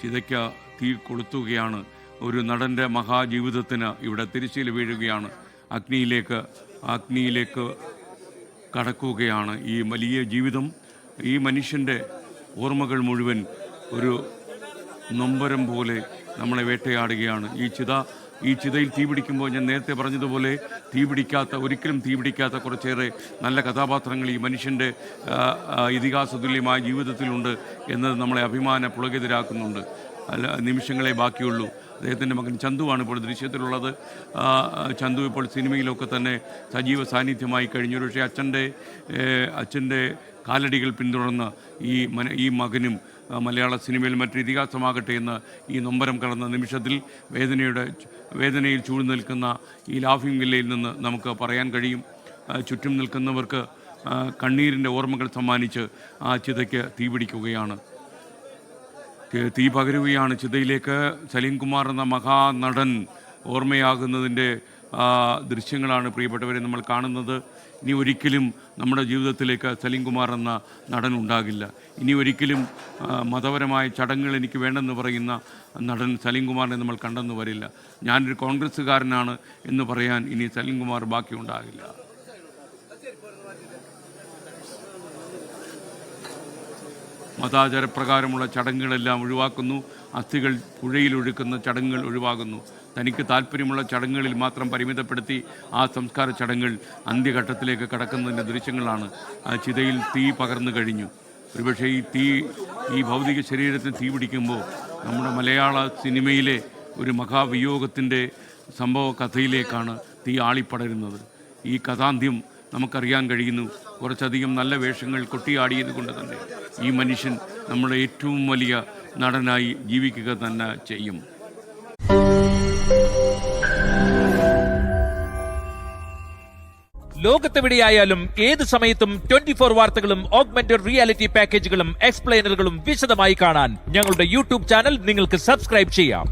ചിതയ്ക്ക് തീ കൊളുത്തുകയാണ്. ഒരു നടൻ്റെ മഹാജീവിതത്തിന് ഇവിടെ തിരശ്ശീല വീഴുകയാണ്. അഗ്നിയിലേക്ക് കടക്കുകയാണ് ഈ വലിയ ജീവിതം. ഈ മനുഷ്യൻ്റെ ഓർമ്മകൾ മുഴുവൻ ഒരു നൊമ്പരം പോലെ നമ്മളെ വേട്ടയാടുകയാണ്. ഈ ചിതയിൽ തീ പിടിക്കുമ്പോൾ ഞാൻ നേരത്തെ പറഞ്ഞതുപോലെ ഒരിക്കലും തീ പിടിക്കാത്ത കുറച്ചേറെ നല്ല കഥാപാത്രങ്ങൾ ഈ മനുഷ്യൻ്റെ ഇതിഹാസതുല്യമായ ജീവിതത്തിലുണ്ട് എന്നത് നമ്മളെ അഭിമാന പുളകിതരാക്കുന്നുണ്ട്. നിമിഷങ്ങളെ ബാക്കിയുള്ളൂ. അദ്ദേഹത്തിൻ്റെ മകൻ ചന്തുവാണ് ഇപ്പോൾ ദൃശ്യത്തിലുള്ളത്. ചന്തു ഇപ്പോൾ സിനിമയിലൊക്കെ തന്നെ സജീവ സാന്നിധ്യമായി കഴിഞ്ഞു. പക്ഷേ അച്ഛൻ്റെ കാലടികൾ പിന്തുടർന്ന് ഈ മകനും മലയാള സിനിമയിൽ മറ്റൊരു ഇതിഹാസമാകട്ടെ എന്ന് ഈ നൊമ്പരം കടന്ന നിമിഷത്തിൽ വേദനയിൽ ചൂഴ്ന്നു നിൽക്കുന്ന ഈ ലാഫിംഗ് വില്ലയിൽ നിന്ന് നമുക്ക് പറയാൻ കഴിയും. ചുറ്റും നിൽക്കുന്നവർക്ക് കണ്ണീരിൻ്റെ ഓർമ്മകൾ സമ്മാനിച്ച് ആ ചിതയ്ക്ക് തീ പിടിക്കുകയാണ്. തീ പകരുകയാണ് ചിതയിലേക്ക്. സലീം കുമാർ എന്ന മഹാനടൻ ഓർമ്മയാകുന്നതിൻ്റെ ദൃശ്യങ്ങളാണ് പ്രിയപ്പെട്ടവരെ നമ്മൾ കാണുന്നത്. ഇനി ഒരിക്കലും നമ്മുടെ ജീവിതത്തിലേക്ക് സലീം കുമാർ എന്ന നടൻ ഉണ്ടാകില്ല. ഇനി ഒരിക്കലും മതപരമായ ചടങ്ങുകൾ എനിക്ക് വേണ്ടെന്ന് പറയുന്ന നടൻ സലീം കുമാറിനെ നമ്മൾ കണ്ടെന്ന് വരില്ല. ഞാനൊരു കോൺഗ്രസ്സുകാരനാണ് എന്ന് പറയാൻ ഇനി സലീം കുമാർ ബാക്കിയുണ്ടാകില്ല. മതാചാരപ്രകാരമുള്ള ചടങ്ങുകളെല്ലാം ഒഴിവാക്കുന്നു. അസ്ഥികൾ പുഴയിൽ ഒഴുക്കുന്ന ചടങ്ങുകൾ ഒഴിവാകുന്നു. തനിക്ക് താല്പര്യമുള്ള ചടങ്ങുകളിൽ മാത്രം പരിമിതപ്പെടുത്തി ആ സംസ്കാര ചടങ്ങുകൾ അന്ത്യഘട്ടത്തിലേക്ക് കടക്കുന്നതിൻ്റെ ദൃശ്യങ്ങളാണ്. ചിതയിൽ തീ പകർന്നു കഴിഞ്ഞു. ഒരുപക്ഷെ ഈ ഭൗതിക ശരീരത്തിന് തീ പിടിക്കുമ്പോൾ നമ്മുടെ മലയാള സിനിമയിലെ ഒരു മഹാവിയോഗത്തിൻ്റെ സംഭവ കഥയിലേക്കാണ് തീ ആളിപ്പടരുന്നത്. ഈ കഥാന്ത്യം നമുക്കറിയാൻ കഴിയുന്നു. കുറച്ചധികം നല്ല വേഷങ്ങൾ കൊട്ടിയാടിയത് കൊണ്ട് തന്നെ ഈ മനുഷ്യൻ നമ്മുടെ ഏറ്റവും വലിയ നടനായി ജീവിക്കുക തന്നെ ചെയ്യും. ലോകത്തെവിടെയായാലും ഏത് സമയത്തും 24 വാർത്തകളും ഓഗ്മെന്റഡ് റിയാലിറ്റി പാക്കേജുകളും എക്സ്പ്ലെയിനറുകളും വിശദമായി കാണാൻ ഞങ്ങളുടെ യൂട്യൂബ് ചാനൽ നിങ്ങൾക്ക് സബ്സ്ക്രൈബ് ചെയ്യാം.